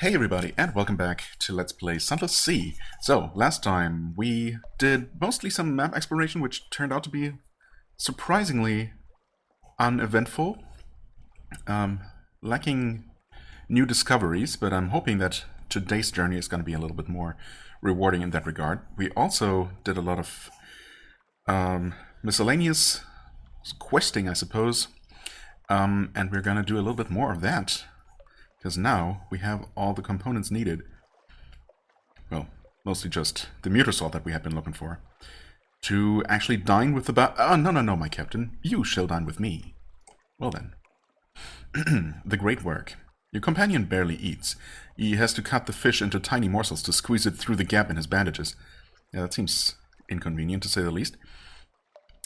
Hey everybody, and welcome back to Let's Play Sunless Sea. So, last time we did mostly some map exploration, which turned out to be surprisingly uneventful, lacking new discoveries, but I'm hoping that today's journey is going to be a little bit more rewarding in that regard. We also did a lot of miscellaneous questing, I suppose, and we're going to do a little bit more of that. Because now we have all the components needed. Well, mostly just the muter salt that we had been looking for. To actually dine with the Oh, no, my captain. You shall dine with me. Well then. The great work. Your companion barely eats. He has to cut the fish into tiny morsels to squeeze it through the gap in his bandages. Yeah, that seems inconvenient to say the least.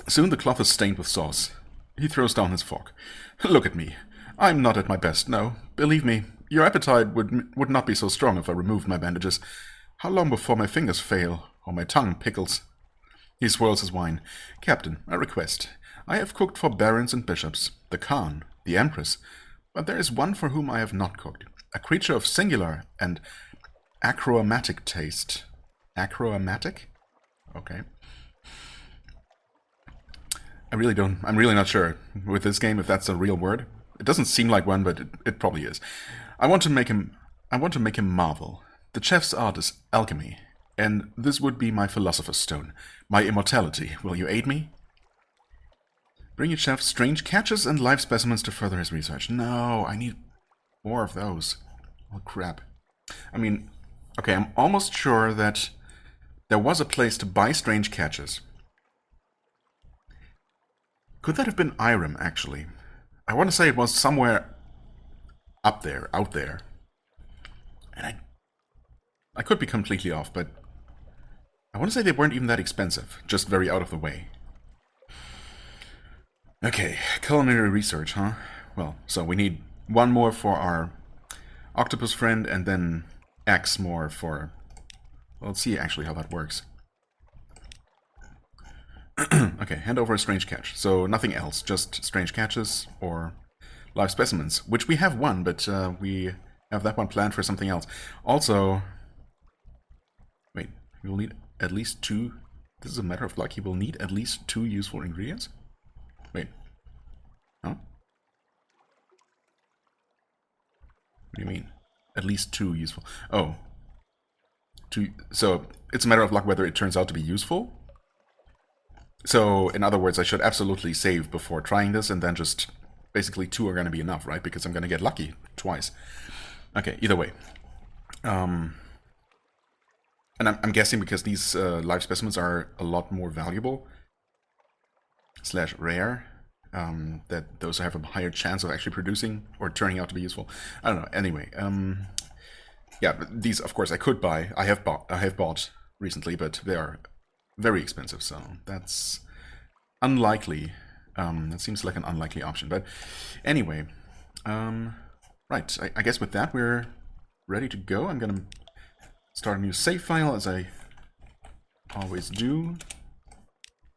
Soon the cloth is stained with sauce. He throws down his fork. Look at me. I'm not at my best, no. Believe me, your appetite would not be so strong if I removed my bandages. How long before my fingers fail, or my tongue pickles? He swirls his wine. Captain, a request. I have cooked for barons and bishops, the Khan, the Empress, but there is one for whom I have not cooked. A creature of singular and achromatic taste. Achromatic? Okay. I'm really not sure with this game if that's a real word. It doesn't seem like one, but it probably is. I want to make him marvel. The chef's art is alchemy, and this would be my philosopher's stone, my immortality. Will you aid me? Bring your chef strange catches and live specimens to further his research. No, I need more of those. Oh crap. I mean, okay, I'm almost sure that there was a place to buy strange catches. Could that have been Irem, actually? I want to say it was somewhere up there, out there. And I could be completely off, but I want to say they weren't even that expensive, just very out of the way. Okay, culinary research, huh? Well, so we need one more for our octopus friend, and then X more for... Well, let's see actually how that works. Okay, hand over a strange catch. So nothing else, just strange catches or live specimens, which we have one, but we have that one planned for something else. Also, wait, we will need at least two. This is a matter of luck. He will need at least two useful ingredients. Wait, no? What do you mean? At least two useful. Oh, two. So it's a matter of luck whether it turns out to be useful. So, in other words, I should absolutely save before trying this, and then just basically two are going to be enough, right? Because I'm going to get lucky twice. Okay, either way. And I'm guessing because these live specimens are a lot more valuable / rare, that those have a higher chance of actually producing or turning out to be useful. I don't know. Anyway, yeah, but these, of course, I could buy. I have bought recently, but they are very expensive, so that's unlikely. That seems like an unlikely option, but anyway, right, I guess with that we're ready to go. I'm gonna start a new save file, as I always do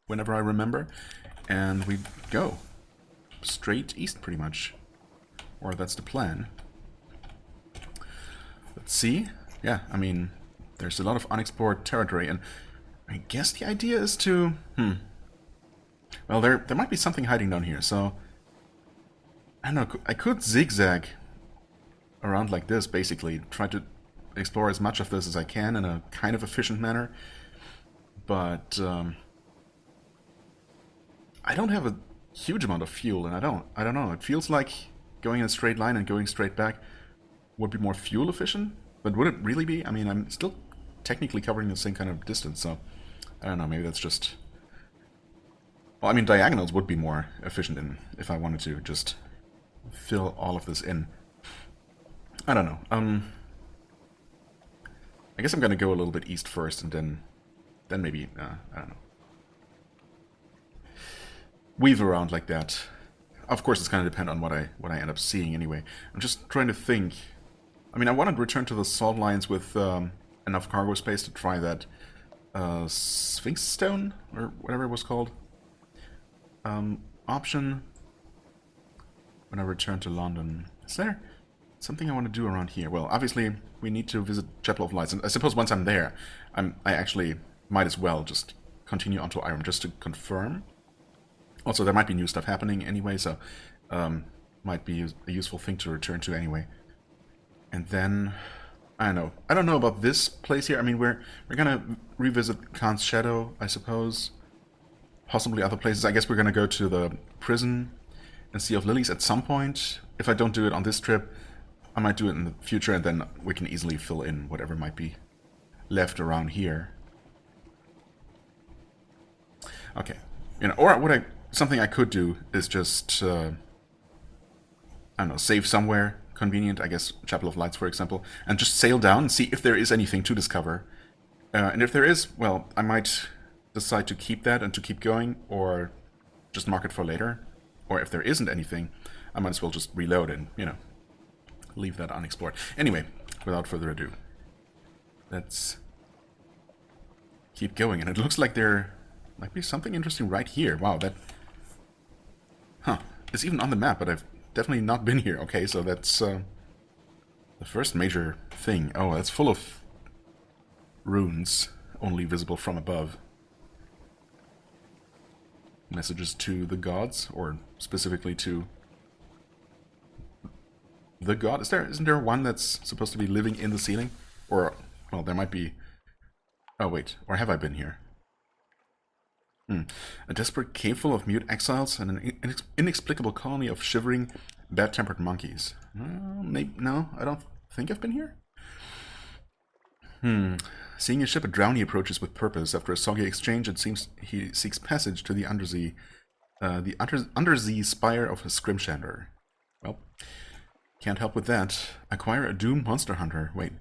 whenever I remember, and we go straight east pretty much, or that's the plan. Let's see. Yeah, I mean, there's a lot of unexplored territory, and I guess the idea is to... Well, there might be something hiding down here, so... I don't know, I could zigzag around like this, basically. Try to explore as much of this as I can in a kind of efficient manner. But, I don't have a huge amount of fuel, and I don't know. It feels like going in a straight line and going straight back would be more fuel efficient. But would it really be? I mean, I'm still technically covering the same kind of distance, so... I don't know, maybe that's just... Well, I mean, diagonals would be more efficient if I wanted to just fill all of this in. I don't know. I guess I'm gonna go a little bit east first, and then maybe, I don't know. Weave around like that. Of course, it's gonna depend on what I end up seeing anyway. I'm just trying to think. I mean, I want to return to the salt lines with enough cargo space to try that Sphinx Stone, or whatever it was called, option when I return to London. Is there something I want to do around here. Well, obviously, we need to visit Chapel of Lights. And I suppose once I'm there, I actually might as well just continue onto Irem just to confirm. Also, there might be new stuff happening anyway, so might be a useful thing to return to anyway. And then, I don't know. I don't know about this place here. I mean, we're gonna revisit Khan's Shadow, I suppose. Possibly other places. I guess we're gonna go to the prison and Sea of Lilies at some point. If I don't do it on this trip, I might do it in the future, and then we can easily fill in whatever might be left around here. Okay, you know, or something I could do is just I don't know, save somewhere convenient. I guess Chapel of Lights, for example, and just sail down and see if there is anything to discover. And if there is, well, I might decide to keep that and to keep going, or just mark it for later. Or if there isn't anything, I might as well just reload and, you know, leave that unexplored. Anyway, without further ado, let's keep going. And it looks like there might be something interesting right here. Wow, that... Huh. It's even on the map, but I've definitely not been here. Okay, so that's the first major thing. Oh, that's full of runes, only visible from above. Messages to the gods, or specifically to the god. Isn't there one that's supposed to be living in the ceiling? Or, well, there might be... Oh, wait. Or have I been here? A desperate cave full of mute exiles and an inexplicable colony of shivering, bad-tempered monkeys. Maybe, no, I don't think I've been here. Seeing a ship, a drownie approaches with purpose. After a soggy exchange, it seems he seeks passage to the undersea spire of a Scrimshander. Well, can't help with that. Acquire a doomed monster hunter. Wait,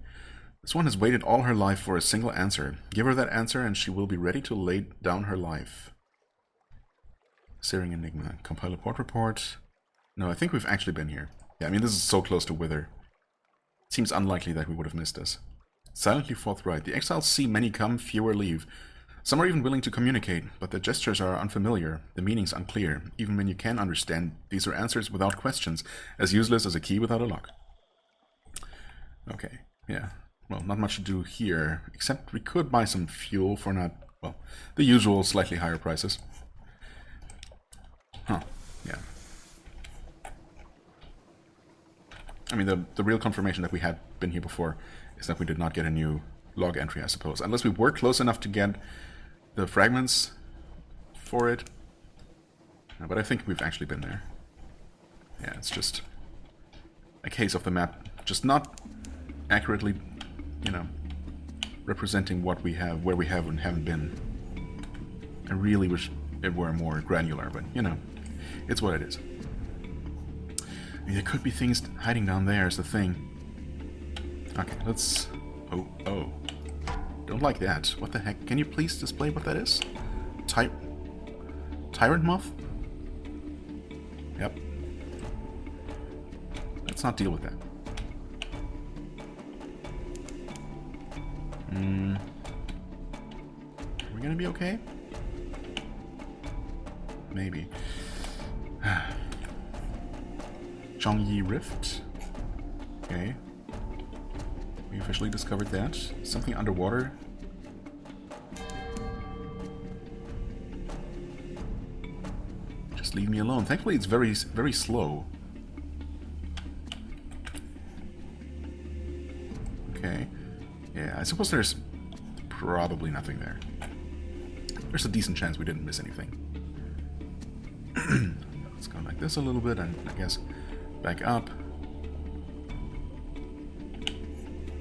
this one has waited all her life for a single answer. Give her that answer and she will be ready to lay down her life. Searing Enigma. Compile a port report. No, I think we've actually been here. Yeah, I mean, this is so close to Wither. It seems unlikely that we would have missed this. Silently forthright. The exiles see many come, fewer leave. Some are even willing to communicate, but their gestures are unfamiliar, the meanings unclear. Even when you can understand, these are answers without questions, as useless as a key without a lock. Okay, yeah. Well, not much to do here, except we could buy some fuel for not, well, the usual slightly higher prices. Huh, yeah. I mean, the real confirmation that we had been here before is that we did not get a new log entry, I suppose. Unless we were close enough to get the fragments for it. No, but I think we've actually been there. Yeah, it's just a case of the map just not accurately, you know, representing what we have, where we have and haven't been. I really wish it were more granular, but, you know, it's what it is. I mean, there could be things hiding down there is the thing. Okay, let's... Oh. Don't like that. What the heck? Can you please display what that is? Tyrant moth? Yep. Let's not deal with that. Are we gonna be okay? Maybe. Zhongyi Rift. Okay. We officially discovered that. Something underwater. Just leave me alone. Thankfully, it's very, very slow. Okay. Yeah, I suppose there's probably nothing there. There's a decent chance we didn't miss anything. Let's go like this a little bit, and I guess back up.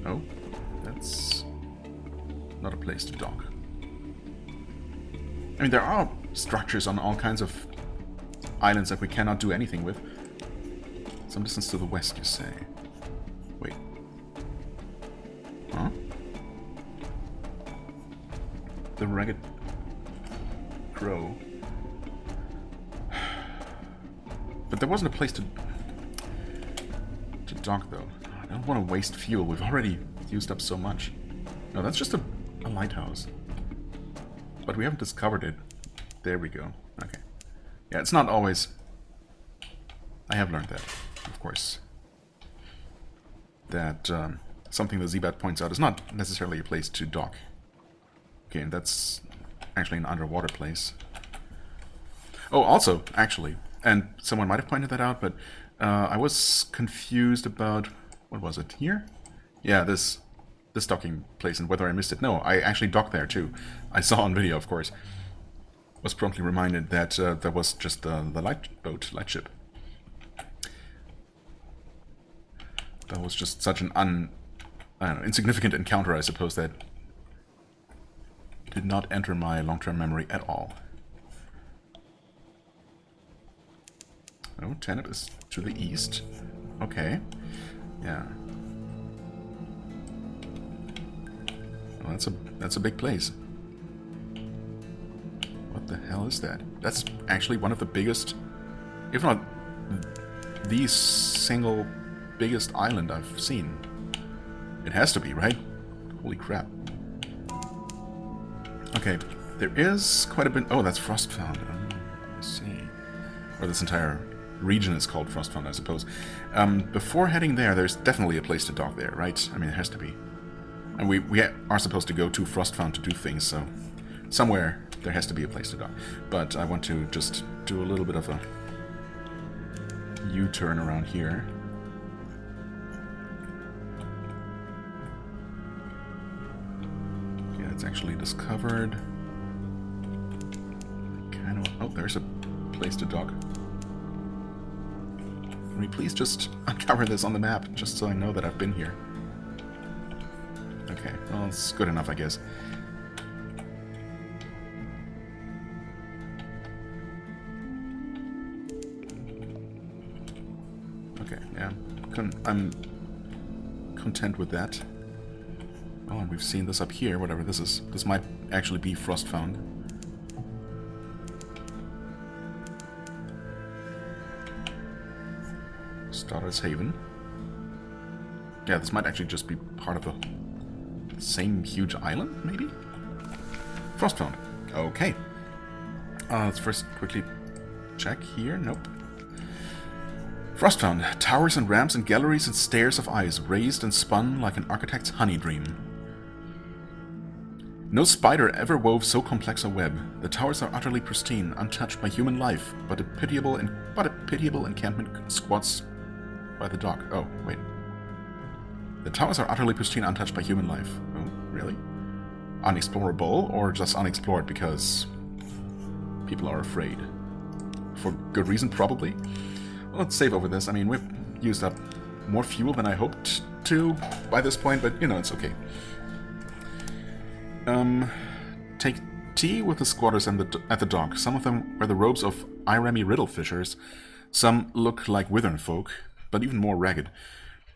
Oh, that's not a place to dock. I mean, there are structures on all kinds of islands that we cannot do anything with. Some distance to the west, you say. Wait. Huh? The Ragged Crow. But there wasn't a place to dock, though. I don't want to waste fuel. We've already used up so much. No, that's just a lighthouse. But we haven't discovered it. There we go. Okay. Yeah, it's not always... I have learned that, of course. that something that Zbat points out is not necessarily a place to dock. Okay, and that's actually an underwater place. Oh, also, actually, and someone might have pointed that out, but I was confused about, what was it, here? Yeah, this docking place, and whether I missed it. No, I actually docked there too. I saw on video, of course. Was promptly reminded that there was just the lightship. That was just such an I don't know, insignificant encounter, I suppose, that did not enter my long-term memory at all. Oh, Tenet is to the east. Okay. Yeah. Well, that's a big place. What the hell is that? That's actually one of the biggest, if not the single biggest island I've seen. It has to be, right? Holy crap. Okay, there is quite a bit... Oh, that's Frostfound. Let's see. Or this entire region is called Frostfound, I suppose. Before heading there, there's definitely a place to dock there, right? I mean, it has to be. And we are supposed to go to Frostfound to do things, so somewhere there has to be a place to dock. But I want to just do a little bit of a U-turn around here. Okay, that's actually discovered. Kind of... Oh, there's a place to dock. Can we please just uncover this on the map, just so I know that I've been here? Okay, well, it's good enough, I guess. Okay, yeah, I'm content with that. Oh, and we've seen this up here, whatever this is. This might actually be Frostfound. Stardust Haven. Yeah, this might actually just be part of the same huge island, maybe? Frostfound. Okay. Let's first quickly check here. Nope. Frostfound. Towers and ramps and galleries and stairs of ice, raised and spun like an architect's honey dream. No spider ever wove so complex a web. The towers are utterly pristine, untouched by human life, but a pitiable encampment squats by the dock. Oh, wait. The towers are utterly pristine, untouched by human life. Oh, really? Unexplorable, or just unexplored because people are afraid? For good reason, probably. Well, let's save over this. I mean, we've used up more fuel than I hoped to by this point, but, you know, it's okay. Take tea with the squatters at the dock. Some of them wear the robes of Iremi riddle fishers. Some look like Withern folk, but even more ragged.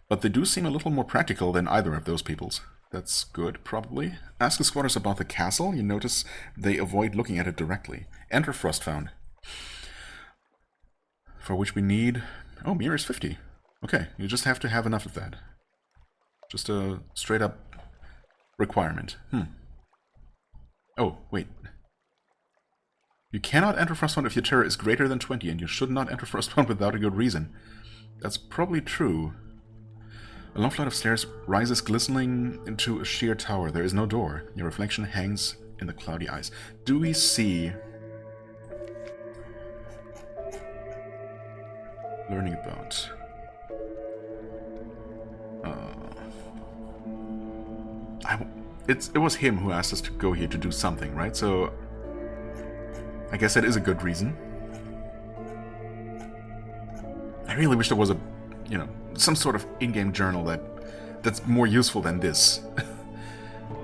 But they do seem a little more practical than either of those peoples. That's good, probably. Ask the squatters about the castle. You notice they avoid looking at it directly. Enter Frostfound. For which we need... Oh, Mir is 50. Okay, you just have to have enough of that. Just a straight-up requirement. Oh, wait. You cannot enter Frostbound if your terror is greater than 20, and you should not enter Frostbound without a good reason. That's probably true. A long flight of stairs rises glistening into a sheer tower. There is no door. Your reflection hangs in the cloudy ice. Do we see... Learning about... It was him who asked us to go here to do something, right? So I guess that is a good reason. I really wish there was a, you know, some sort of in-game journal that's more useful than this.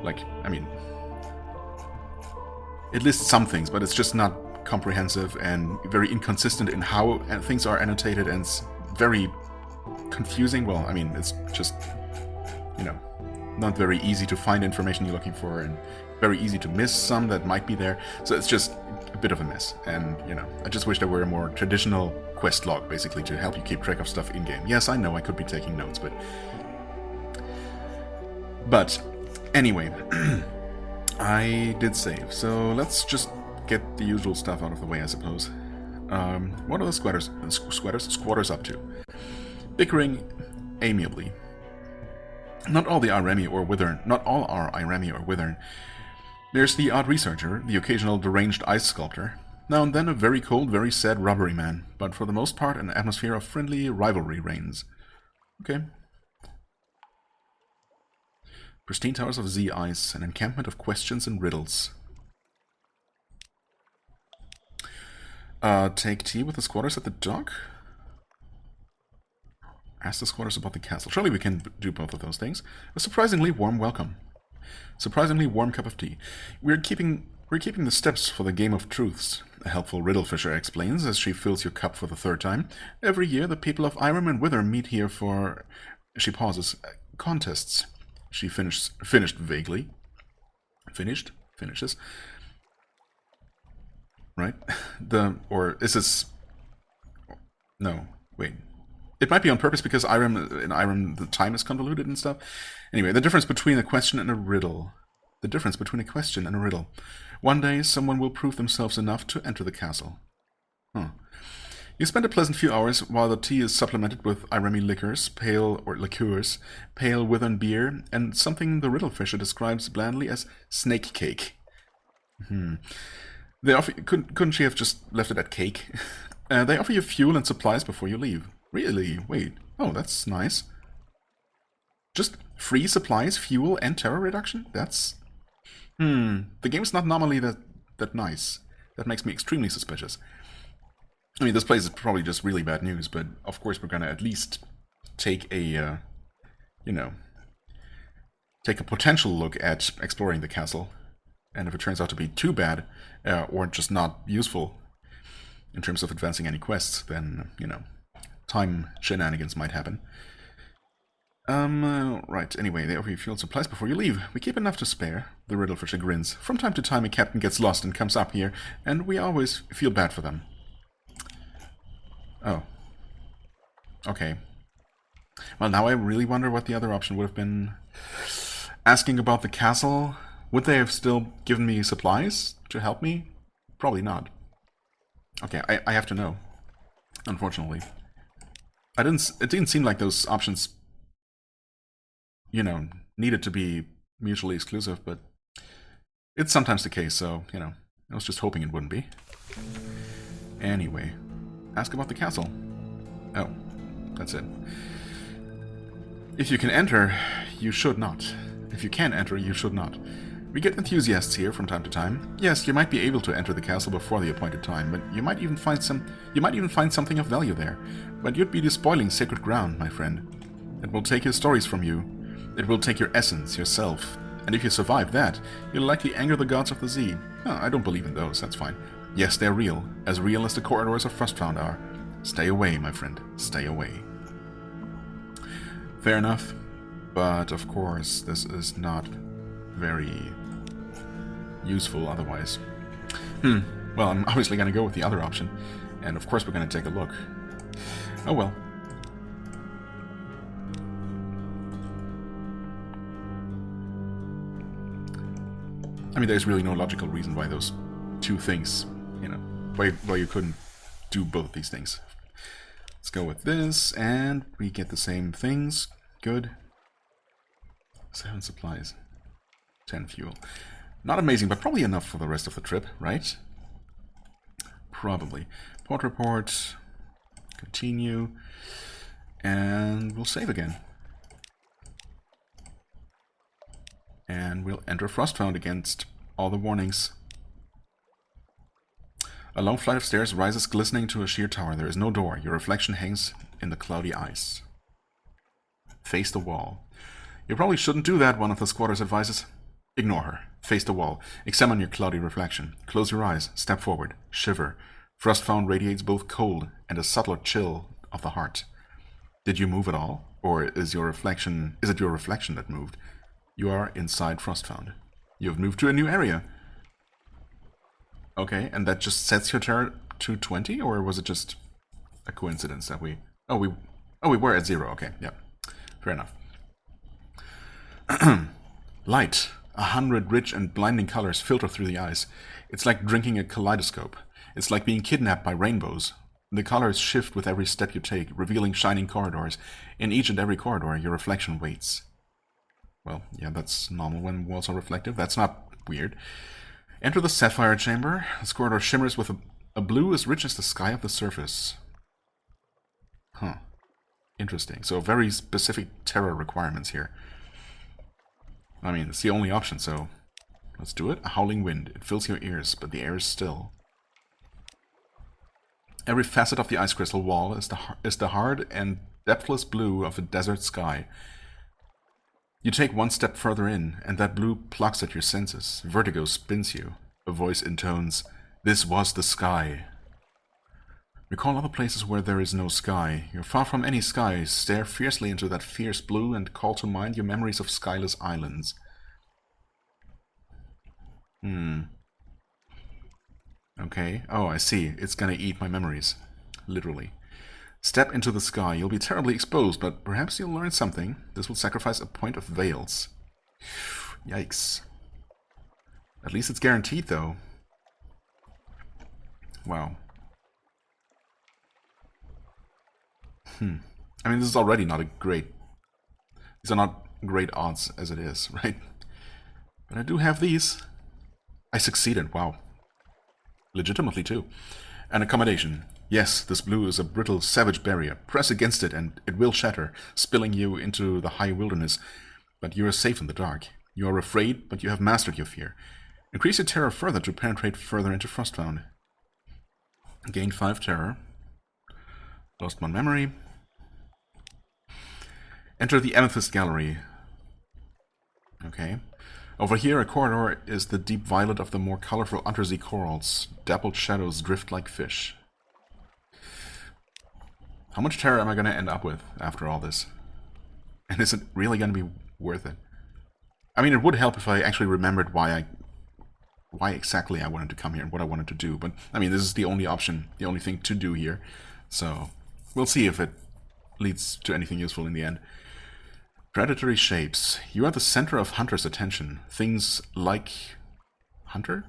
Like, I mean, it lists some things, but it's just not comprehensive and very inconsistent in how things are annotated, and it's very confusing. Well, I mean, it's just, you know, not very easy to find information you're looking for, and very easy to miss some that might be there. So it's just a bit of a mess. And, you know, I just wish there were a more traditional quest log, basically, to help you keep track of stuff in-game. Yes, I know I could be taking notes, but anyway, I did save. So let's just get the usual stuff out of the way, I suppose. What are the squatters up to? Bickering amiably. Not all are Iremi or Withern. There's the odd researcher, the occasional deranged ice sculptor, now and then a very cold, very sad rubbery man, but for the most part an atmosphere of friendly rivalry reigns. Okay. Pristine towers of Z ice, an encampment of questions and riddles. Take tea with the squatters at the dock? Ask the squatters about the castle. Surely we can do both of those things. A surprisingly warm welcome. Surprisingly warm cup of tea. We're keeping the steps for the game of truths, a helpful riddle fisher explains as she fills your cup for the third time. Every year the people of Irem and Wither meet here for... She pauses. Contests. She finished vaguely. Finishes. Right? Or is this... No, wait. It might be on purpose because in Irem the time is convoluted and stuff. Anyway, the difference between a question and a riddle. One day, someone will prove themselves enough to enter the castle. Huh. You spend a pleasant few hours while the tea is supplemented with Iremi liqueurs, pale withern beer, and something the riddle fisher describes blandly as snake cake. They offer, couldn't she have just left it at cake? They offer you fuel and supplies before you leave. Really? Wait. Oh, that's nice. Just free supplies, fuel, and terror reduction? That's... The game's not normally that nice. That makes me extremely suspicious. I mean, this place is probably just really bad news, but of course we're gonna at least take a, take a potential look at exploring the castle. And if it turns out to be too bad, or just not useful in terms of advancing any quests, then, time shenanigans might happen. Right, anyway, they offer you fuel supplies before you leave. We keep enough to spare. The riddle fisher grins. From time to time a captain gets lost and comes up here, and we always feel bad for them. Oh. Okay. Well, now I really wonder what the other option would have been. Asking about the castle? Would they have still given me supplies to help me? Probably not. Okay, I have to know. Unfortunately. It didn't seem like those options, needed to be mutually exclusive, but it's sometimes the case, so, I was just hoping it wouldn't be. Anyway, ask about the castle. Oh, that's it. If you can enter, you should not. If you can enter, you should not. We get enthusiasts here from time to time. Yes, you might be able to enter the castle before the appointed time, but you might even find something of value there. But you'd be despoiling sacred ground, my friend. It will take your stories from you. It will take your essence, yourself. And if you survive that, you'll likely anger the gods of the sea. Oh, I don't believe in those, that's fine. Yes, they're real as the corridors of Frostfound are. Stay away, my friend. Stay away. Fair enough. But, of course, this is not very useful otherwise. Well, I'm obviously going to go with the other option. And, of course, we're going to take a look. Oh, well. I mean, there's really no logical reason why those two things, why you couldn't do both these things. Let's go with this, and we get the same things. Good. 7 supplies. 10 fuel. Not amazing, but probably enough for the rest of the trip, right? Probably. Port report. Continue. And we'll save again. And we'll enter Frostfound against all the warnings. A long flight of stairs rises glistening to a sheer tower. There is no door. Your reflection hangs in the cloudy ice. Face the wall. You probably shouldn't do that, one of the squatters advises. Ignore her. Face the wall. Examine your cloudy reflection. Close your eyes. Step forward. Shiver. Frostfound radiates both cold and a subtler chill of the heart. Did you move at all? Or is it your reflection that moved? You are inside Frostfound. You have moved to a new area. Okay, and that just sets your terror to 20, or was it just a coincidence that we... Oh, we were at 0. Okay, yeah. Fair enough. Light. 100 rich and blinding colors filter through the eyes. It's like drinking a kaleidoscope. It's like being kidnapped by rainbows. The colors shift with every step you take, revealing shining corridors. In each and every corridor, your reflection waits. Well, yeah, that's normal when walls are reflective. That's not weird. Enter the sapphire chamber. This corridor shimmers with a blue as rich as the sky of the surface. Huh. Interesting. So very specific terror requirements here. I mean, it's the only option, so let's do it. A howling wind. It fills your ears, but the air is still. Every facet of the ice crystal wall is the hard and depthless blue of a desert sky. You take one step further in, and that blue plucks at your senses. Vertigo spins you. A voice intones, "This was the sky." Recall other places where there is no sky. You're far from any sky. Stare fiercely into that fierce blue and call to mind your memories of skyless islands. Okay. Oh, I see. It's gonna eat my memories. Literally. Step into the sky. You'll be terribly exposed, but perhaps you'll learn something. This will sacrifice a point of veils. Yikes. At least it's guaranteed, though. Wow. I mean, this is already not a great... These are not great odds as it is, right? But I do have these. I succeeded, wow. Legitimately, too. An accommodation. Yes, this blue is a brittle, savage barrier. Press against it and it will shatter, spilling you into the high wilderness. But you are safe in the dark. You are afraid, but you have mastered your fear. Increase your terror further to penetrate further into Frostbound. Gained 5 terror. Lost 1 memory. Enter the Amethyst Gallery. Okay. Over here, a corridor is the deep violet of the more colorful undersea corals. Dappled shadows drift like fish. How much terror am I going to end up with after all this? And is it really going to be worth it? I mean, it would help if I actually remembered why exactly I wanted to come here and what I wanted to do. But, I mean, this is the only option, the only thing to do here. So, we'll see if it leads to anything useful in the end. Predatory shapes. You are the center of Hunter's attention. Things like... Hunter?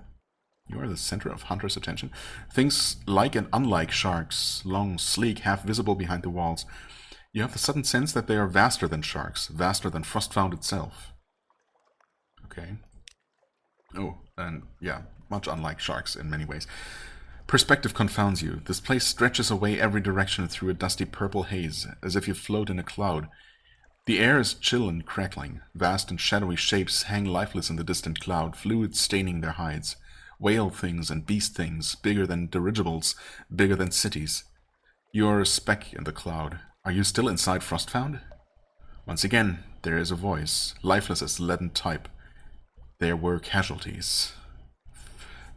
You are the center of Hunter's attention. Things like and unlike sharks, long, sleek, half visible behind the walls. You have the sudden sense that they are vaster than sharks, vaster than Frostbound itself. Okay. Oh, and yeah, much unlike sharks in many ways. Perspective confounds you. This place stretches away every direction through a dusty purple haze, as if you float in a cloud. The air is chill and crackling. Vast and shadowy shapes hang lifeless in the distant cloud, fluids staining their hides. Whale things and beast things, bigger than dirigibles, bigger than cities. You are a speck in the cloud. Are you still inside Frostbound? Once again, there is a voice, lifeless as leaden type. There were casualties.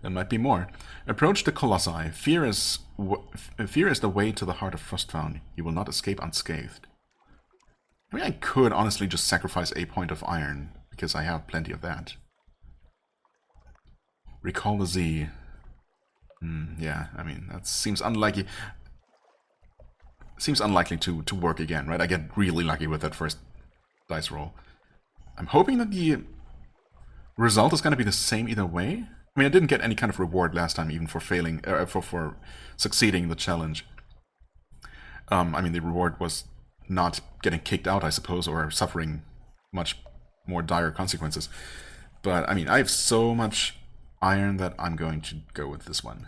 There might be more. Approach the Colossi. Fear is the way to the heart of Frostbound. You will not escape unscathed. I mean, I could honestly just sacrifice a point of iron, because I have plenty of that. Recall the Z. Yeah, I mean, that seems unlikely. Seems unlikely to work again, right? I get really lucky with that first dice roll. I'm hoping that the result is going to be the same either way. I mean, I didn't get any kind of reward last time, even for failing, for succeeding the challenge. I mean, the reward was not getting kicked out, I suppose, or suffering much more dire consequences. But, I mean, I have so much iron that I'm going to go with this one.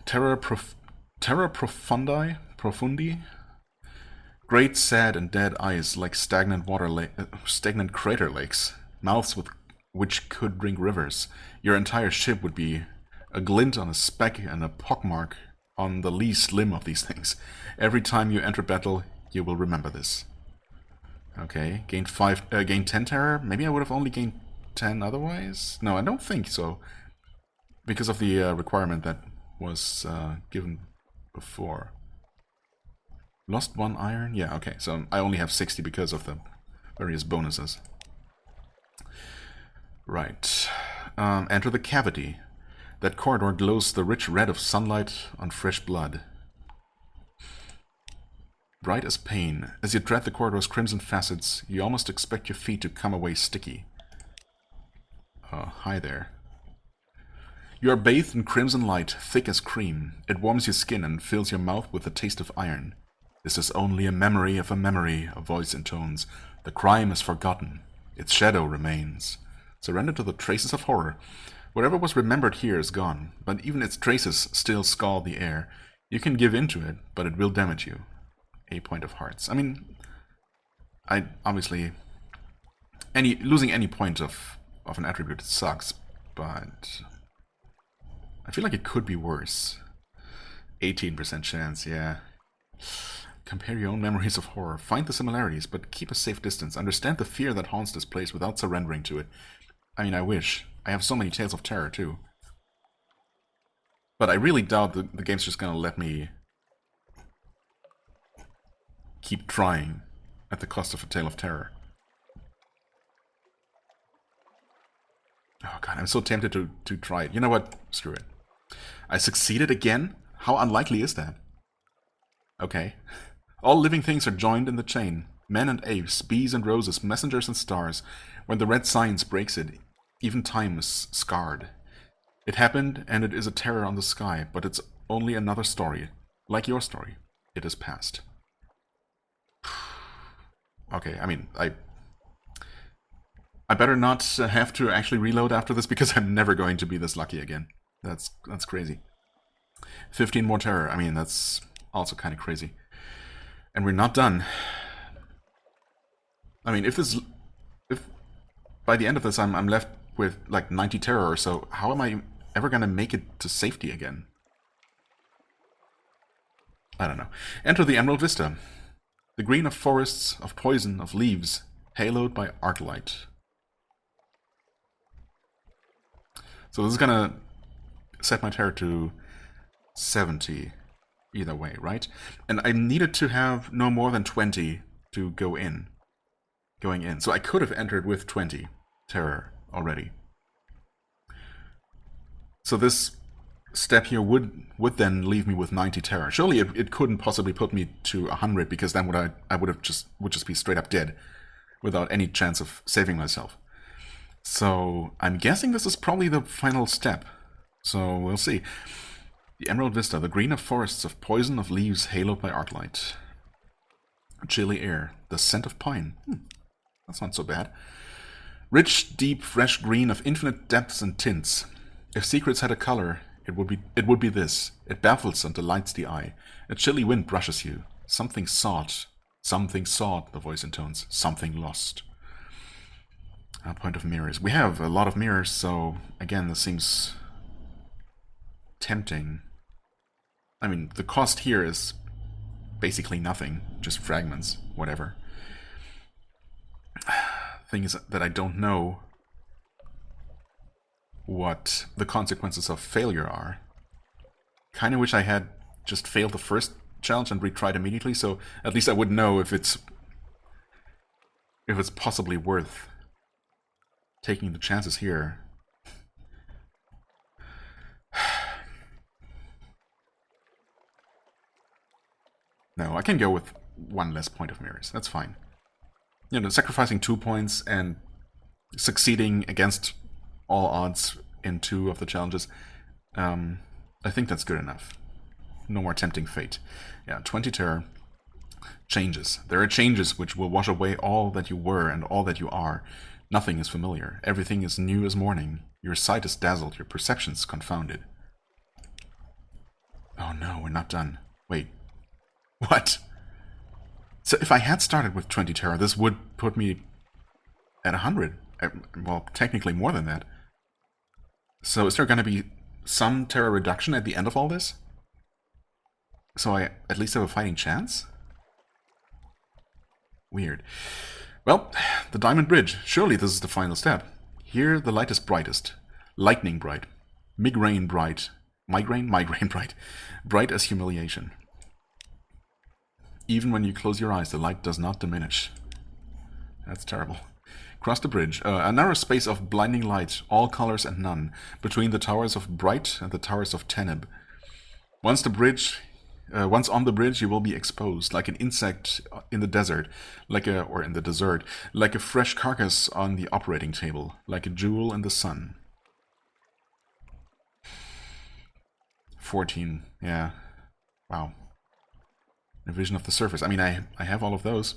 Terra Profundi? Great, sad, and dead eyes like stagnant stagnant crater lakes. Mouths which could drink rivers. Your entire ship would be a glint on a speck and a pockmark on the least limb of these things. Every time you enter battle, you will remember this. Okay, gained 10 terror. Maybe I would have only gained 10 otherwise? No, I don't think so. Because of the requirement that was given before. Lost 1 iron? Yeah, okay, so I only have 60 because of the various bonuses. Right. Enter the cavity. That corridor glows the rich red of sunlight on fresh blood. Bright as pain. As you tread the corridor's crimson facets, you almost expect your feet to come away sticky. Hi there. You are bathed in crimson light, thick as cream. It warms your skin and fills your mouth with the taste of iron. This is only a memory of a memory, a voice intones. The crime is forgotten. Its shadow remains. Surrender to the traces of horror. Whatever was remembered here is gone, but even its traces still scald the air. You can give in to it, but it will damage you. A point of hearts. I mean, I obviously losing any point of an attribute sucks, but I feel like it could be worse. 18% chance, yeah. Compare your own memories of horror. Find the similarities, but keep a safe distance. Understand the fear that haunts this place without surrendering to it. I mean, I wish. I have so many tales of terror, too. But I really doubt the game's just gonna let me keep trying at the cost of a tale of terror. Oh god, I'm so tempted to try it. You know what? Screw it. I succeeded again? How unlikely is that? Okay. All living things are joined in the chain. Men and apes, bees and roses, messengers and stars. When the red science breaks it, even time is scarred. It happened, and it is a terror on the sky, but it's only another story. Like your story. It is past. Okay, I mean, I better not have to actually reload after this, because I'm never going to be this lucky again. That's crazy. 15 more terror. I mean, that's also kind of crazy. And we're not done. I mean, if by the end of this I'm left with like 90 terror or so, how am I ever gonna make it to safety again? I don't know. Enter the Emerald Vista. The green of forests, of poison, of leaves, haloed by arc light. So this is gonna set my terror to 70 either way, right? And I needed to have no more than 20 to going in. So I could have entered with 20 terror already. So this step here would then leave me with 90 terror. Surely it couldn't possibly put me to 100, because then I would just be straight up dead without any chance of saving myself. So I'm guessing this is probably the final step. So we'll see. The Emerald Vista, the green of forests, of poison, of leaves, haloed by arc light. Chilly air, the scent of pine. That's not so bad. Rich, deep, fresh green of infinite depths and tints. If secrets had a color, it would be this. It baffles and delights the eye. A chilly wind brushes you. Something sought, the voice intones. Something lost. A point of mirrors. We have a lot of mirrors, so again, this seems tempting. I mean, the cost here is basically nothing, just fragments, whatever. Thing is that I don't know what the consequences of failure are. Kind of wish I had just failed the first challenge and retried immediately, so at least I would know if it's possibly worth taking the chances here. No, I can go with one less point of mirrors. That's fine. You know, sacrificing 2 points and succeeding against all odds in 2 of the challenges, I think that's good enough. No more tempting fate. Yeah, 20 terror. Changes. There are changes which will wash away all that you were and all that you are. Nothing is familiar. Everything is new as morning. Your sight is dazzled, your perceptions confounded. Oh no, we're not done. Wait. What? So if I had started with 20 terror, this would put me at 100. Well, technically more than that. So is there going to be some terror reduction at the end of all this? So I at least have a fighting chance? Weird. Well, the Diamond Bridge. Surely this is the final step. Here the light is brightest. Lightning bright. Migraine bright. Migraine bright. Bright as humiliation. Even when you close your eyes, the light does not diminish. That's terrible. Cross the bridge. A narrow space of blinding light, all colors and none, between the towers of Bright and the towers of Teneb. Once on the bridge, you will be exposed, like an insect in the desert, or in the desert, like a fresh carcass on the operating table, like a jewel in the sun. 14, yeah. Wow. A vision of the surface. I mean, I have all of those.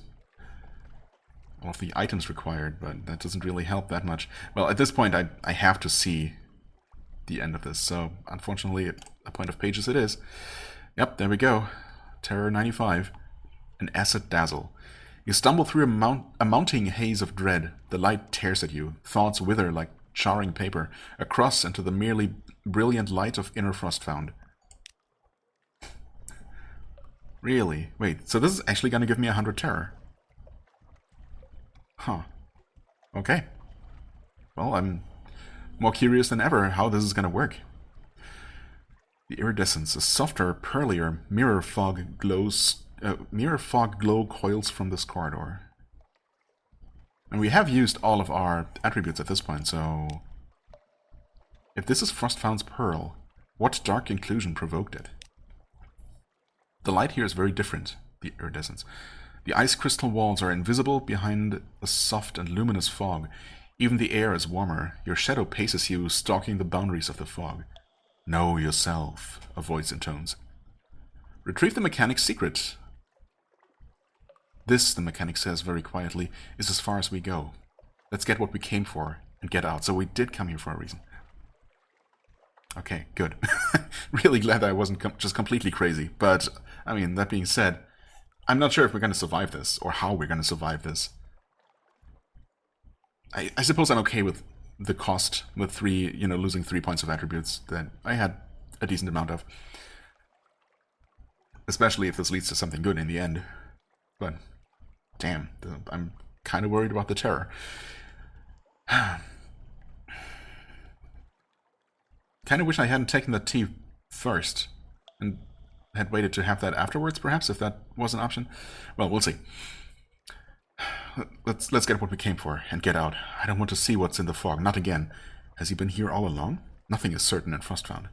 All of the items required, but that doesn't really help that much. Well, at this point, I have to see the end of this, so unfortunately, a point of pages it is. Yep, there we go. Terror 95. An acid dazzle. You stumble through a mounting haze of dread. The light tears at you. Thoughts wither like charring paper. Across into the merely brilliant light of inner Frostfound. Really? Wait, so this is actually going to give me 100 terror. Huh. Okay. Well, I'm more curious than ever how this is going to work. The iridescence, a softer, pearlier mirror fog glow coils from this corridor. And we have used all of our attributes at this point, so if this is Frostfound's pearl, what dark inclusion provoked it? The light here is very different, the iridescence. The ice crystal walls are invisible behind a soft and luminous fog. Even the air is warmer. Your shadow paces you, stalking the boundaries of the fog. Know yourself, a voice intones. Retrieve the mechanic's secret. This, the mechanic says very quietly, is as far as we go. Let's get what we came for and get out. So we did come here for a reason. Okay, good. Really glad that I wasn't just completely crazy. But, I mean, that being said, I'm not sure if we're going to survive this, or how we're going to survive this. I suppose I'm okay with the cost, with losing 3 points of attributes that I had a decent amount of. Especially if this leads to something good in the end. But, damn, I'm kind of worried about the terror. Kind of wish I hadn't taken that tea first, and had waited to have that afterwards, perhaps, if that was an option. Well, we'll see. Let's get what we came for, and get out. I don't want to see what's in the fog, not again. Has he been here all along? Nothing is certain in Frostfound.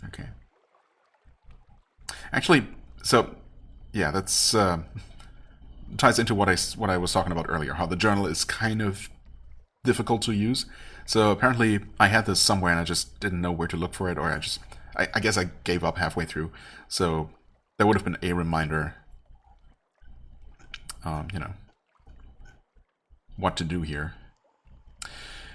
Okay. Actually, so, yeah, that's, ties into what I was talking about earlier, how the journal is kind of difficult to use. So apparently I had this somewhere and I just didn't know where to look for it, or I guess I gave up halfway through. So there would have been a reminder, what to do here.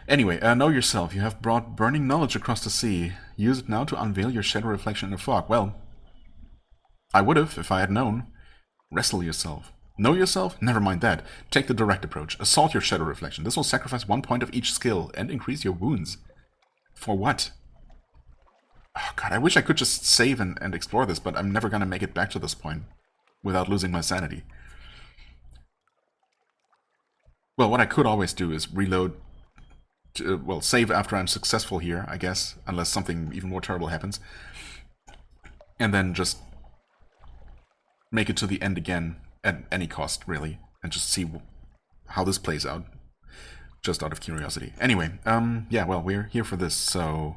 Anyway, know yourself. You have brought burning knowledge across the sea. Use it now to unveil your shadow reflection in the fog. Well, I would have if I had known. Wrestle yourself. Know yourself? Never mind that. Take the direct approach. Assault your shadow reflection. This will sacrifice 1 point of each skill and increase your wounds. For what? Oh god, I wish I could just save and explore this, but I'm never gonna make it back to this point without losing my sanity. Well, what I could always do is reload, well, save after I'm successful here, I guess, unless something even more terrible happens. And then just make it to the end again at any cost, really, and just see how this plays out, just out of curiosity. Anyway, yeah, well, we're here for this, so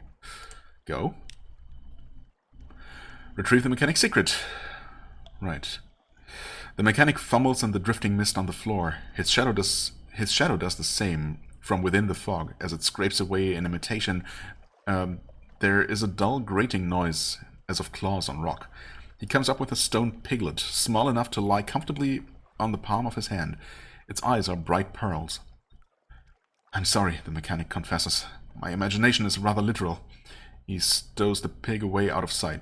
go. Retrieve the mechanic's secret. Right. The mechanic fumbles in the drifting mist on the floor. His shadow does the same from within the fog as it scrapes away in imitation. There is a dull grating noise as of claws on rock. He comes up with a stone piglet, small enough to lie comfortably on the palm of his hand. Its eyes are bright pearls. I'm sorry, the mechanic confesses. My imagination is rather literal. He stows the pig away out of sight.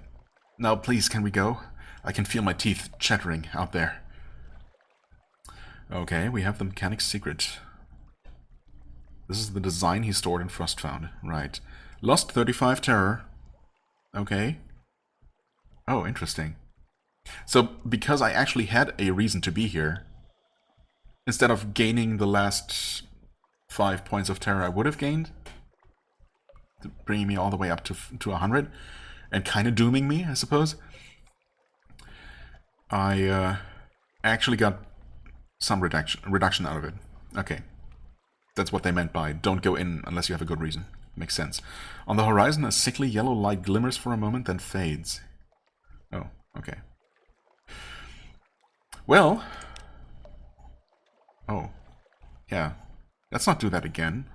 Now, please, can we go? I can feel my teeth chattering out there. Okay, we have the mechanic's secret. This is the design he stored in Frostfound. Right. Lost 35 terror. Okay. Oh, interesting. So, because I actually had a reason to be here, instead of gaining the last 5 points of terror I would have gained, bringing me all the way up to 100, and kind of dooming me, I suppose, I actually got some reduction out of it. Okay. That's what they meant by don't go in unless you have a good reason. Makes sense. On the horizon, a sickly yellow light glimmers for a moment, then fades. Oh, okay. Well. Oh. Yeah. Let's not do that again.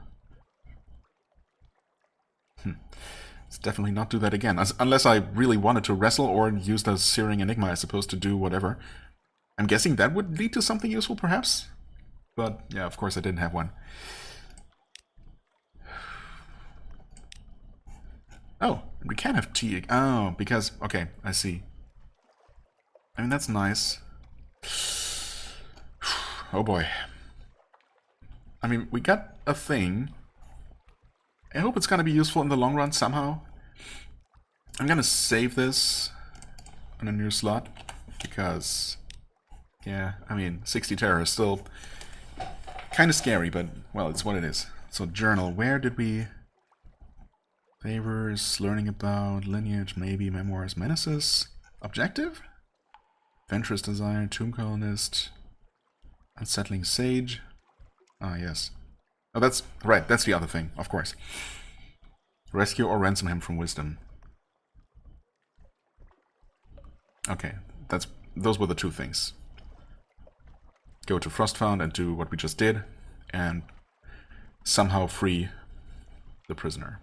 Let's definitely not do that again. Unless I really wanted to wrestle or use the Searing Enigma, I suppose, to do whatever. I'm guessing that would lead to something useful, perhaps? But, yeah, of course I didn't have one. Oh, we can have tea. Oh, because... Okay, I see. I mean, that's nice. Oh boy. I mean, we got a thing. I hope it's gonna be useful in the long run somehow. I'm gonna save this on a new slot, because... Yeah, I mean, 60 terror is still kind of scary, but, well, it's what it is. So, journal. Where did we... Favors, learning about, lineage, maybe, memoirs, menaces, objective? Adventurous desire, tomb colonist, unsettling sage. Ah, yes. Oh, that's right, that's the other thing, of course. Rescue or ransom him from wisdom. Okay, those were the two things. Go to Frostfound and do what we just did, and somehow free the prisoner.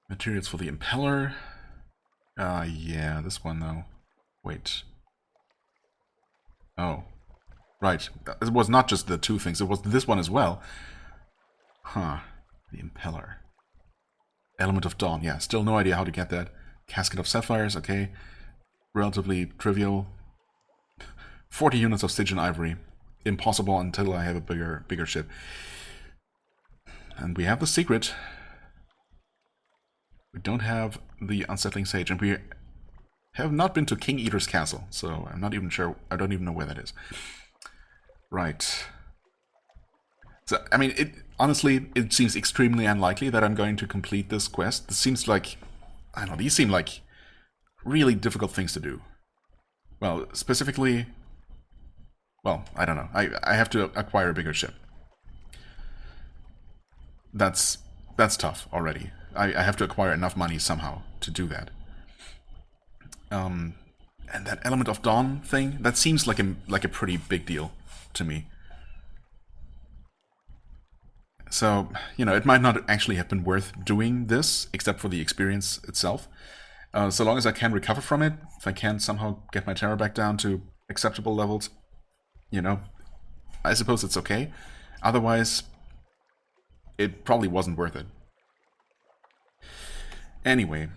Materials for the impeller. Yeah, this one though. Wait. Oh. Right. It was not just the two things, it was this one as well. Huh. The impeller. Element of Dawn. Yeah, still no idea how to get that. Casket of Sapphires, okay. Relatively trivial. 40 units of Stygian Ivory. Impossible until I have a bigger ship. And we have the secret. We don't have the Unsettling Sage, and we have not been to King Eater's Castle, so I'm not even sure, I don't even know where that is. Right. So, I mean, honestly, it seems extremely unlikely that I'm going to complete this quest. This seems like, I don't know, these seem like really difficult things to do. Well, specifically, well, I don't know. I have to acquire a bigger ship. That's tough already. I have to acquire enough money somehow to do that. And that Element of Dawn thing, that seems like a pretty big deal to me. So, you know, it might not actually have been worth doing this, except for the experience itself. So long as I can recover from it, if I can somehow get my terror back down to acceptable levels, you know, I suppose it's okay. Otherwise, it probably wasn't worth it. Anyway,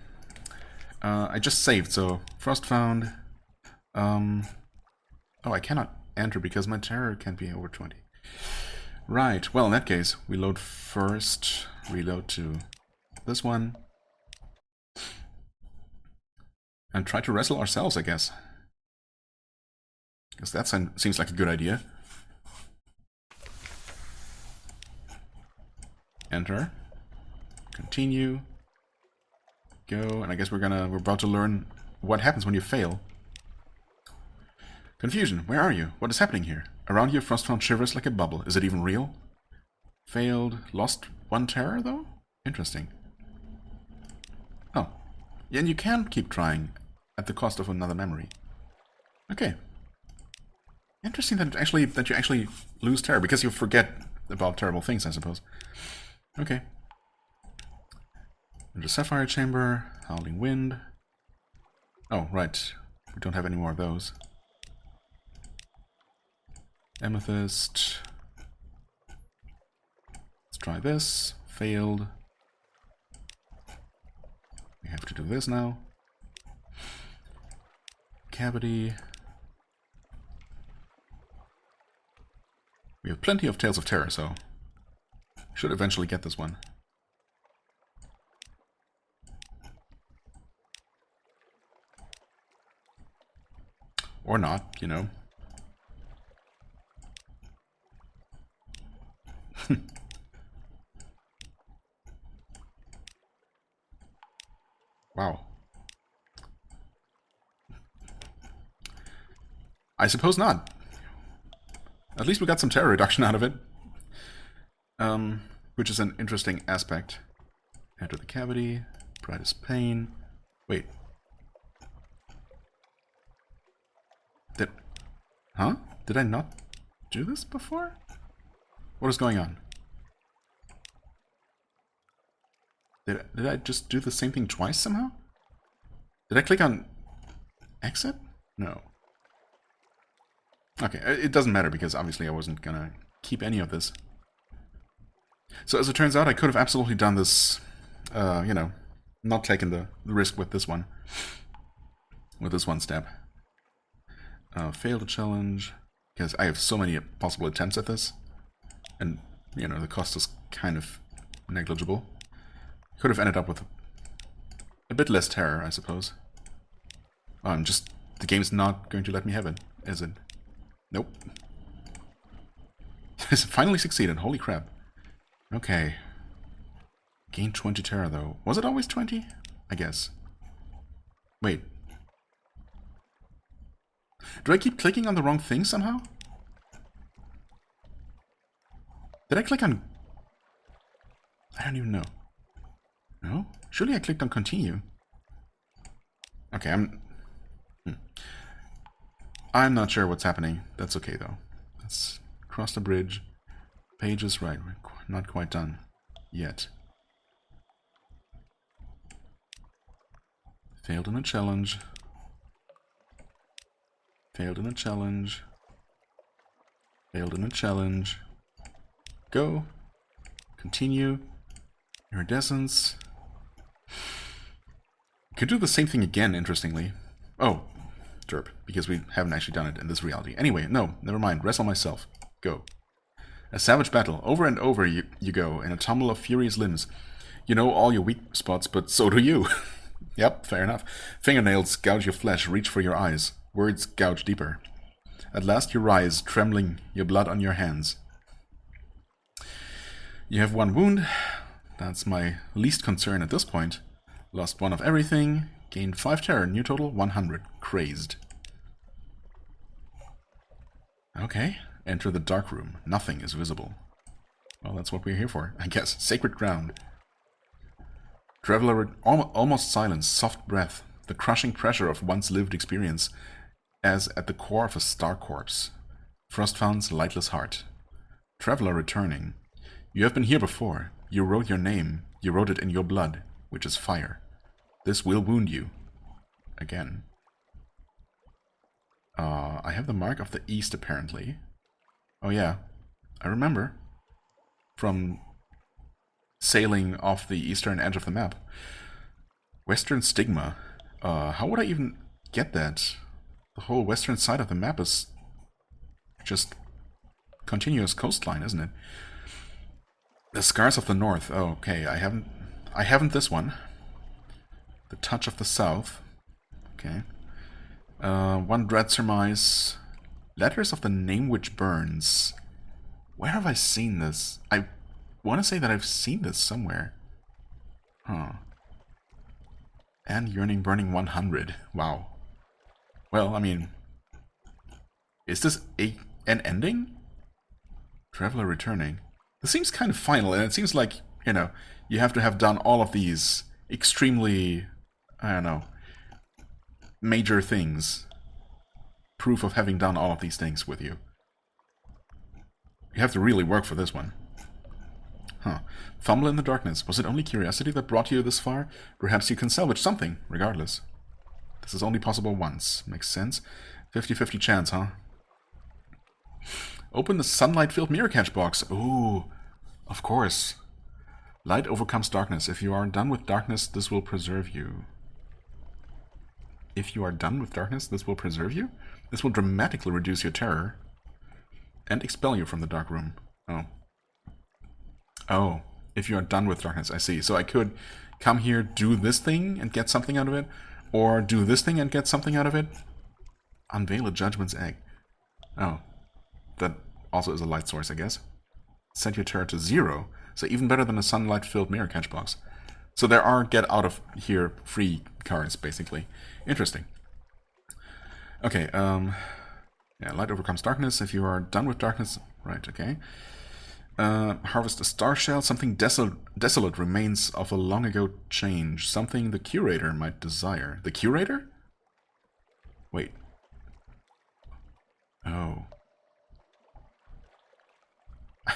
I just saved, so Frostfound. Oh, I cannot enter because my terror can't be over 20. Right, well, in that case, we load first, reload to this one, and try to wrestle ourselves, I guess. Because that seems like a good idea. Enter. Continue. Go, and I guess we're about to learn what happens when you fail. Confusion, where are you? What is happening here? Around you, Frostfound shivers like a bubble. Is it even real? Failed. Lost one terror, though? Interesting. Oh. Yeah, and you can keep trying at the cost of another memory. Okay. Interesting that you actually lose terror, because you forget about terrible things, I suppose. Okay. There's a Sapphire Chamber, Howling Wind. Oh, right. We don't have any more of those. Amethyst. Let's try this. Failed. We have to do this now. Cavity. We have plenty of Tales of Terror, so should eventually get this one. Or not, you know. Wow. I suppose not. At least we got some terror reduction out of it. Which is an interesting aspect. Enter the cavity. Brightest pain. Wait. Huh? Did I not do this before? What is going on? Did I just do the same thing twice somehow? Did I click on exit? No. Okay, it doesn't matter because obviously I wasn't gonna keep any of this. So as it turns out, I could have absolutely done this, you know, not taken the risk with this one. With this one step. Failed a challenge, because I have so many possible attempts at this. And, you know, the cost is kind of negligible. Could have ended up with a bit less terror, I suppose. Just, the game's not going to let me have it, is it? Nope. Finally succeeded, holy crap. Okay. Gain 20 terror, though. Was it always 20? I guess. Wait. Do I keep clicking on the wrong thing somehow? Did I click on... I don't even know. No? Surely I clicked on continue. Okay, I'm not sure what's happening. That's okay, though. Let's cross the bridge. Pages, right. We're not quite done. Yet. Failed in a challenge. Failed in a challenge. Failed in a challenge. Go. Continue. Iridescence. Could do the same thing again, interestingly. Oh, derp, because we haven't actually done it in this reality. Anyway, no, never mind. Wrestle myself. Go. A savage battle. Over and over you go, in a tumble of furious limbs. You know all your weak spots, but so do you. Yep, fair enough. Fingernails gouge your flesh, reach for your eyes. Words gouge deeper. At last you rise, trembling, your blood on your hands. You have one wound. That's my least concern at this point. Lost one of everything. Gained 5 terror. New total 100. Crazed. Okay. Enter the dark room. Nothing is visible. Well, that's what we're here for, I guess. Sacred ground. Traveler, almost silence, soft breath. The crushing pressure of once lived experience. As at the core of a star corpse. Frostfound's lightless heart. Traveler returning. You have been here before. You wrote your name. You wrote it in your blood, which is fire. This will wound you. Again. I have the mark of the east, apparently. Oh yeah, I remember. From sailing off the eastern edge of the map. Western stigma. How would I even get that? The whole western side of the map is just continuous coastline, isn't it? The Scars of the North. Oh, okay. I haven't this one. The Touch of the South. Okay. One Dread Surmise. Letters of the Name Which Burns. Where have I seen this? I want to say that I've seen this somewhere. Huh. And Yearning Burning 100. Wow. Well, I mean... Is this an ending? Traveler Returning. This seems kind of final, and it seems like, you know, you have to have done all of these extremely, I don't know, major things. Proof of having done all of these things with you. You have to really work for this one. Huh. Fumble in the darkness. Was it only curiosity that brought you this far? Perhaps you can salvage something, regardless. This is only possible once. Makes sense. 50-50 chance, huh? Open the sunlight-filled mirror catch box. Ooh, of course. Light overcomes darkness. If you are done with darkness, this will preserve you. If you are done with darkness, this will preserve you? This will dramatically reduce your terror. And expel you from the dark room. Oh. Oh, if you are done with darkness, I see. So I could come here, do this thing, and get something out of it. Or do this thing and get something out of it. Unveil a judgment's egg. Oh. That also is a light source, I guess. Set your terror to 0. So even better than a sunlight-filled mirror catch box. So there are get out of here free cards, basically. Interesting. Okay, yeah, light overcomes darkness. If you are done with darkness... Right, okay. Harvest a star shell. Something desolate remains of a long ago change. Something the curator might desire. The curator? Wait. Oh.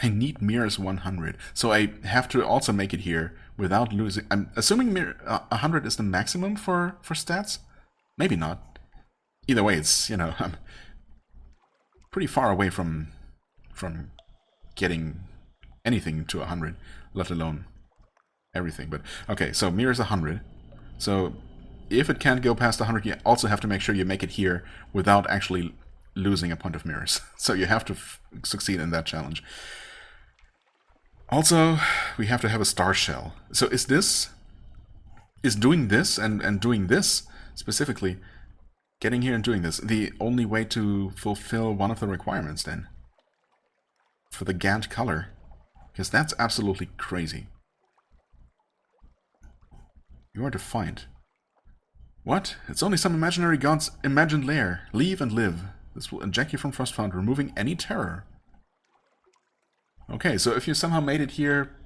I need mirrors 100. So I have to also make it here without losing... I'm assuming 100 is the maximum for stats? Maybe not. Either way, it's, you know, I'm pretty far away from getting anything to 100, let alone everything. But okay, so mirrors 100. So if it can't go past 100, you also have to make sure you make it here without actually losing a point of mirrors. So you have to succeed in that challenge. Also, we have to have a star shell. So is doing this and doing this specifically, getting here and doing this, the only way to fulfill one of the requirements then? For the Gantt color? Because that's absolutely crazy. You are defiant. What? It's only some imaginary god's imagined lair. Leave and live. This will eject you from Frostbound, removing any terror. Okay, so if you somehow made it here,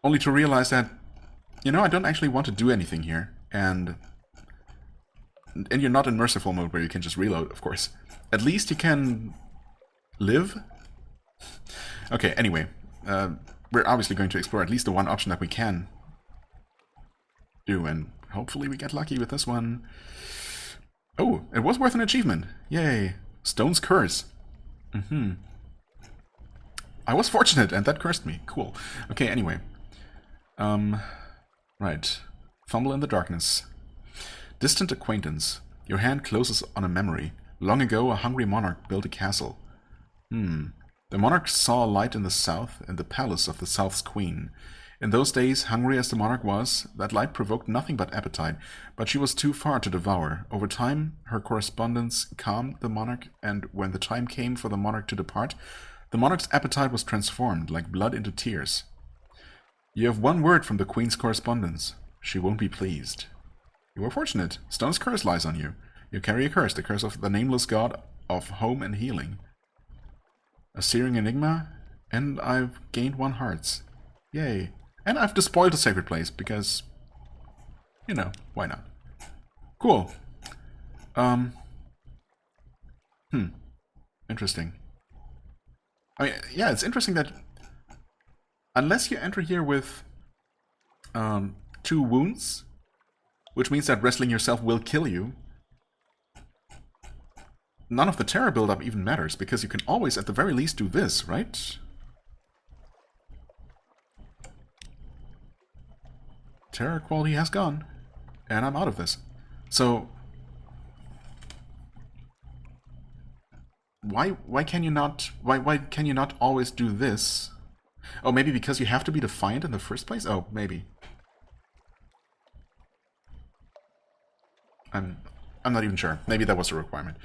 only to realize that, you know, I don't actually want to do anything here, and you're not in merciful mode where you can just reload, of course. At least you can live. Okay, anyway, we're obviously going to explore at least the one option that we can do, and hopefully we get lucky with this one. Oh, it was worth an achievement. Yay. Stone's Curse. I was fortunate, and that cursed me. Cool. Okay, anyway. Right. Fumble in the darkness. Distant acquaintance. Your hand closes on a memory. Long ago, a hungry monarch built a castle. The monarch saw a light in the south, in the palace of the south's queen. In those days, hungry as the monarch was, that light provoked nothing but appetite, but she was too far to devour. Over time, her correspondence calmed the monarch, and when the time came for the monarch to depart, the monarch's appetite was transformed, like blood into tears. You have one word from the queen's correspondence. She won't be pleased. You were fortunate. Stone's curse lies on you. You carry a curse, the curse of the nameless god of home and healing. A searing enigma, and I've gained 1 hearts. Yay. And I've despoiled a sacred place, because, you know, why not? Cool. Interesting. I mean, yeah, it's interesting that unless you enter here with 2 wounds, which means that wrestling yourself will kill you, none of the terror buildup even matters, because you can always, at the very least, do this, right? Terror quality has gone, and I'm out of this. So, why can you not always do this? Oh, maybe because you have to be defiant in the first place? Oh, maybe. I'm not even sure. Maybe that was a requirement.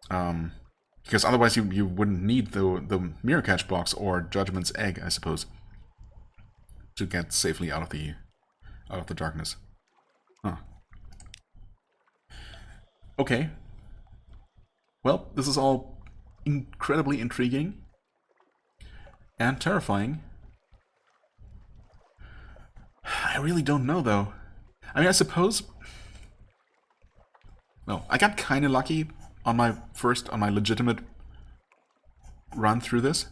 Because otherwise you wouldn't need the mirror catch box or Judgment's Egg, I suppose, to get safely out of the darkness. Huh. Okay. Well, this is all incredibly intriguing and terrifying. I really don't know, though. I mean, I suppose... Well, I got kind of lucky on my legitimate run through this.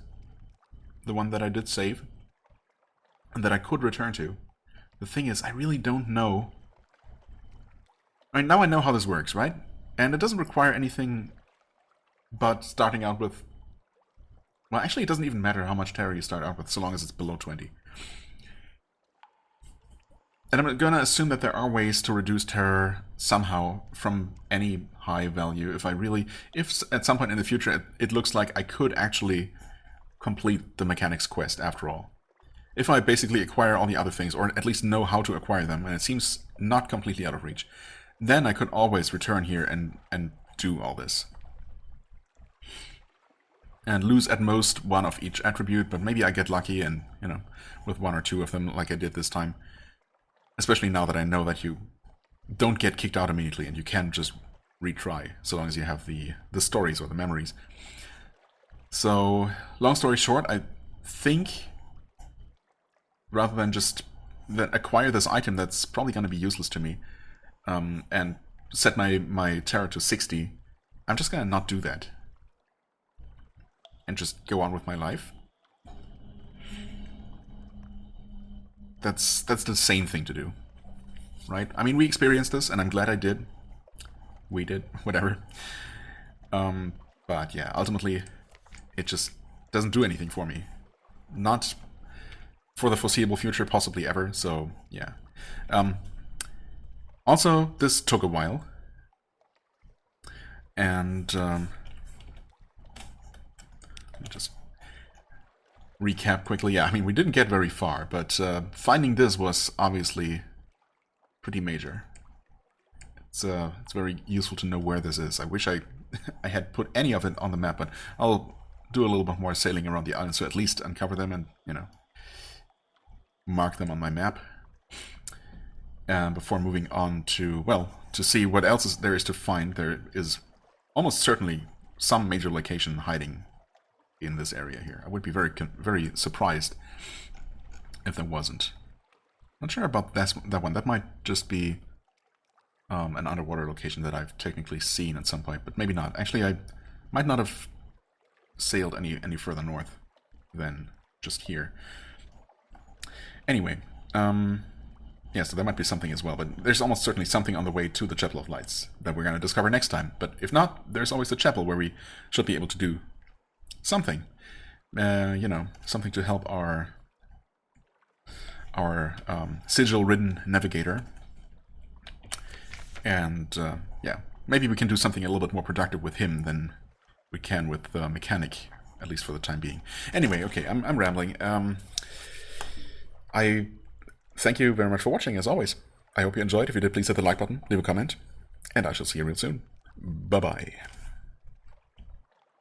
The one that I did save. And that I could return to. The thing is, I really don't know. I mean, now I know how this works, right? And it doesn't require anything but starting out with... Well, actually, it doesn't even matter how much terror you start out with, so long as it's below 20. And I'm gonna assume that there are ways to reduce terror somehow from any high value. If at some point in the future it looks like I could actually complete the mechanics quest after all. If I basically acquire all the other things, or at least know how to acquire them, and it seems not completely out of reach, then I could always return here and do all this. And lose at most 1 of each attribute, but maybe I get lucky and, you know, with 1 or 2 of them like I did this time. Especially now that I know that you don't get kicked out immediately and you can just retry, so long as you have the stories or the memories. So, long story short, I think... rather than just acquire this item that's probably going to be useless to me, and set my terror to 60, I'm just going to not do that. And just go on with my life. that's the sane thing to do, right? I mean, we experienced this, and I'm glad I did. We did, whatever. But yeah, ultimately, it just doesn't do anything for me. Not for the foreseeable future, possibly ever, so yeah. Also, this took a while. And let me just recap quickly. Yeah, I mean, we didn't get very far, but finding this was obviously pretty major. It's very useful to know where this is. I wish I had put any of it on the map, but I'll do a little bit more sailing around the island, so at least uncover them and, you know, mark them on my map. Before moving on to, well, to see what else there is to find. There is almost certainly some major location hiding in this area here. I would be very surprised if there wasn't. Not sure about that one. That might just be an underwater location that I've technically seen at some point, but maybe not. Actually, I might not have sailed any further north than just here. Anyway, yeah, so there might be something as well, but there's almost certainly something on the way to the Chapel of Lights that we're going to discover next time. But if not, there's always the chapel where we should be able to do something. You know, something to help our sigil-ridden navigator. And yeah, maybe we can do something a little bit more productive with him than we can with the mechanic, at least for the time being. Anyway, okay, I'm rambling. I thank you very much for watching, as always. I hope you enjoyed. If you did, please hit the like button, leave a comment, and I shall see you real soon. Bye-bye.